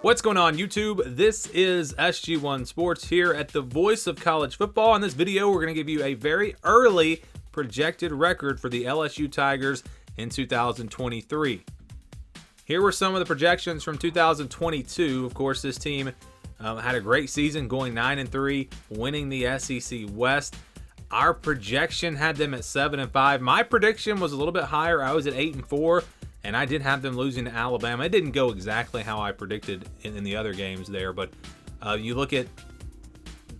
What's going on, YouTube? This is SG1 Sports here at the voice of college football. In this video, we're going to give you a very early projected record for the LSU Tigers in 2023. Here were some of the projections from 2022. Of course, this team had a great season, going 9-3, winning the SEC West. Our projection had them at 7-5. My prediction was a little bit higher. I was at 8-4. And I did have them losing to Alabama. It didn't go exactly how I predicted in the other games there, but you look at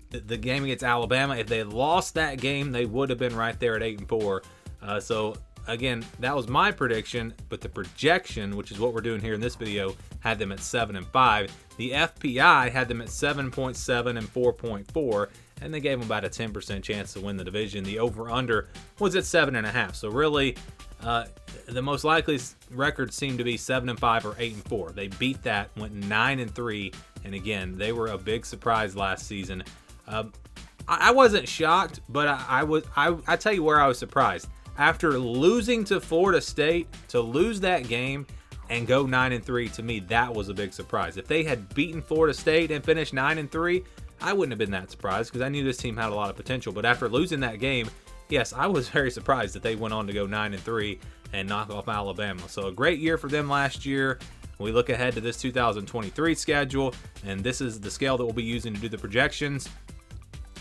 the game against Alabama. If they had lost that game, they would have been right there at 8-4. So again, that was my prediction, but the projection, which is what we're doing here in this video, had them at 7-5. The FPI had them at 7.7 and 4.4, and they gave them about a 10% chance to win the division. The over/under was at 7.5. So really, the most likely record seemed to be 7-5 or 8-4. They beat that, went 9-3, and again, they were a big surprise last season. I wasn't shocked, but I tell you where I was surprised. After losing to Florida State, to lose that game and go 9-3, to me, that was a big surprise. If they had beaten Florida State and finished 9-3, I wouldn't have been that surprised because I knew this team had a lot of potential. But after losing that game, yes, I was very surprised that they went on to go 9-3 and knock off Alabama. So a great year for them last year. We look ahead to this 2023 schedule, and this is the scale that we'll be using to do the projections.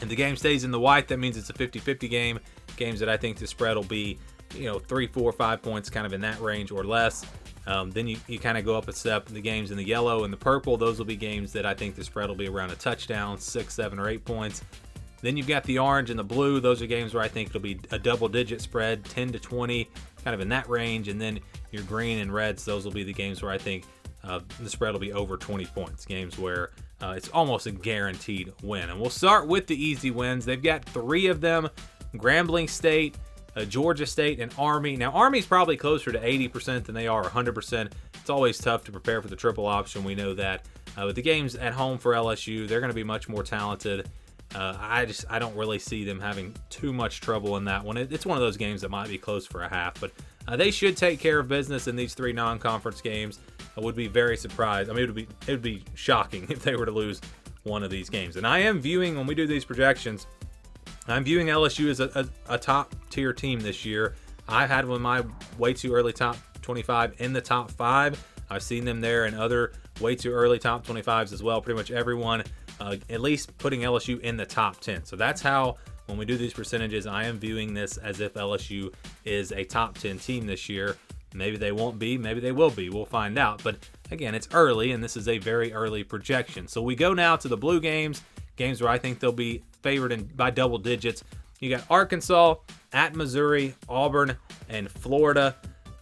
If the game stays in the white, that means it's a 50-50 game. Games that I think the spread will be, 3, 4, 5 points, kind of in that range or less. Then you kind of go up a step. The games in the yellow and the purple, those will be games that I think the spread will be around a touchdown, 6, 7, or 8 points. Then you've got the orange and the blue. Those are games where I think it'll be a double-digit spread, 10 to 20, kind of in that range. And then your green and reds, those will be the games where I think the spread will be over 20 points, games where it's almost a guaranteed win. And we'll start with the easy wins. They've got 3 of them: Grambling State, Georgia State, and Army. Now, Army's probably closer to 80% than they are 100%. It's always tough to prepare for the triple option. We know that. With the games at home for LSU, they're going to be much more talented. I don't really see them having too much trouble in that one. It's one of those games that might be close for a half, but they should take care of business in these 3 non-conference games. I would be very surprised. I mean, it would be shocking if they were to lose one of these games. And I am viewing, when we do these projections, I'm viewing LSU as a top-tier team this year. I had one of my way too early top 25 in the top 5. I've seen them there in other way too early top 25s as well. Pretty much everyone at least putting LSU in the top 10. So that's how, when we do these percentages, I am viewing this as if LSU is a top 10 team this year. Maybe they won't be, maybe they will be. We'll find out. But again, it's early, and this is a very early projection. So we go now to the blue games where I think they'll be favored by double digits. You got Arkansas, at Missouri, Auburn, and Florida.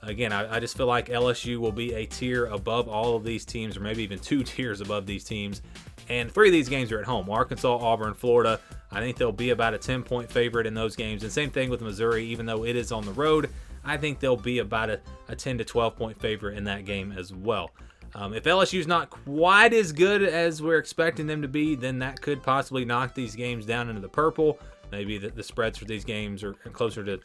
Again, I just feel like LSU will be a tier above all of these teams, or maybe even 2 tiers above these teams. And 3 of these games are at home: Arkansas, Auburn, Florida. I think they'll be about a 10-point favorite in those games. And same thing with Missouri, even though it is on the road. I think they'll be about a 10 to 12-point favorite in that game as well. If LSU's not quite as good as we're expecting them to be, then that could possibly knock these games down into the purple. Maybe the spreads for these games are closer to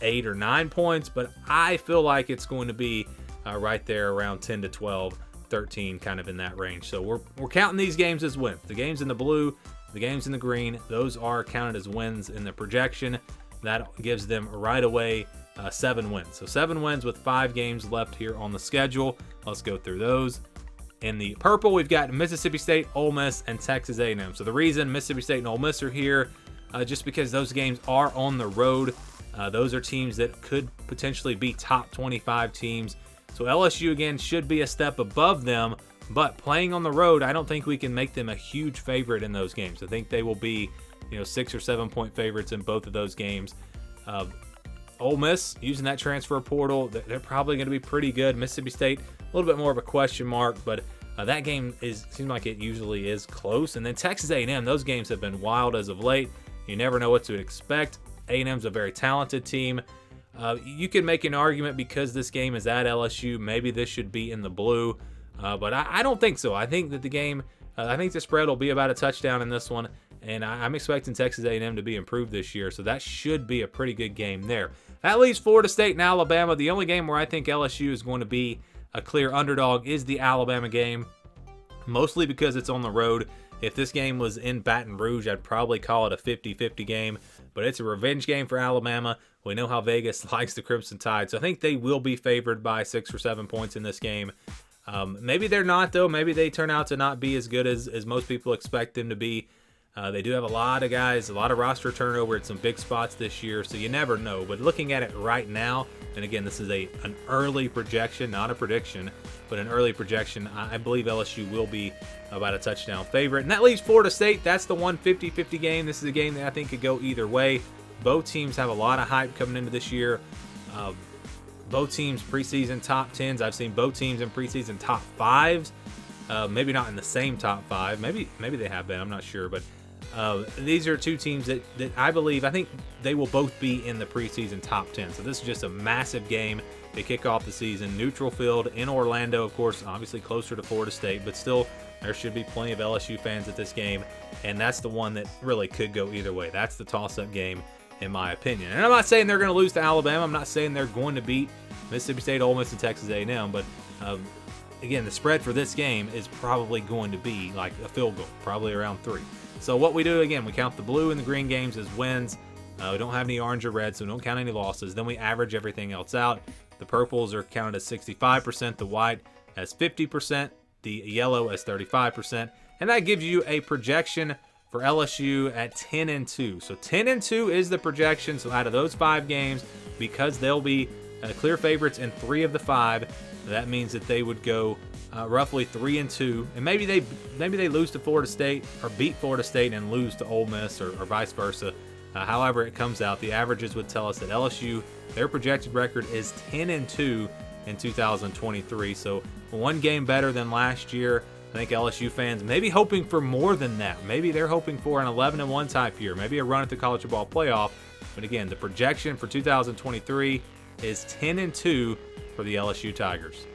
8 or 9 points, but I feel like it's going to be right there around 10 to 12. 13, kind of in that range. So we're counting these games as wins. The games in the blue, the games in the green, those are counted as wins in the projection. That gives them right away 7 wins. So 7 wins with 5 games left here on the schedule. Let's go through those. In the purple, we've got Mississippi State, Ole Miss, and Texas A&M. So the reason Mississippi State and Ole Miss are here, just because those games are on the road. Those are teams that could potentially be top 25 teams. So LSU, again, should be a step above them, but playing on the road, I don't think we can make them a huge favorite in those games. I think they will be, 6 or 7 point favorites in both of those games. Ole Miss, using that transfer portal, they're probably going to be pretty good. Mississippi State, a little bit more of a question mark, but that game seems like it usually is close. And then Texas A&M, those games have been wild as of late. You never know what to expect. A&M's a very talented team. You can make an argument because this game is at LSU. Maybe this should be in the blue, but I don't think so. I think that the game, I think the spread will be about a touchdown in this one, and I'm expecting Texas A&M to be improved this year, so that should be a pretty good game there. That leaves Florida State and Alabama. The only game where I think LSU is going to be a clear underdog is the Alabama game. mostly because it's on the road. If this game was in Baton Rouge, I'd probably call it a 50-50 game, but it's a revenge game for Alabama. We know how Vegas likes the Crimson Tide, so I think they will be favored by 6 or 7 points in this game. Maybe they're not, though. Maybe they turn out to not be as good as most people expect them to be. They do have a lot of guys, a lot of roster turnover at some big spots this year, so you never know. But looking at it right now, and again, this is an early projection, not a prediction, but an early projection, I believe LSU will be about a touchdown favorite. And that leaves Florida State. That's the 50-50 game. This is a game that I think could go either way. Both teams have a lot of hype coming into this year. Both teams preseason top 10s. I've seen both teams in preseason top 5s. Maybe not in the same top 5. Maybe they have been. I'm not sure. But these are two teams that I think they will both be in the preseason top 10. So this is just a massive game to kick off the season. Neutral field in Orlando, of course, obviously closer to Florida State, but still there should be plenty of LSU fans at this game. And that's the one that really could go either way. That's the toss-up game, in my opinion. And I'm not saying they're going to lose to Alabama. I'm not saying they're going to beat Mississippi State, Ole Miss, and Texas A&M. But again, the spread for this game is probably going to be like a field goal, probably around 3. So what we do, again, we count the blue and the green games as wins. We don't have any orange or red, so we don't count any losses. Then we average everything else out. The purples are counted as 65%, the white as 50%, the yellow as 35%. And that gives you a projection for LSU at 10-2. So 10-2 is the projection. So out of those 5 games, because they'll be clear favorites in 3 of the 5, that means that they would go roughly 3-2, and maybe they lose to Florida State or beat Florida State and lose to Ole Miss or vice versa. However it comes out, the averages would tell us that LSU, their projected record is 10-2 in 2023. So 1 game better than last year. I think LSU fans may be hoping for more than that. Maybe they're hoping for an 11-1 type year, maybe a run at the college football playoff. But again, the projection for 2023 is 10-2 for the LSU Tigers.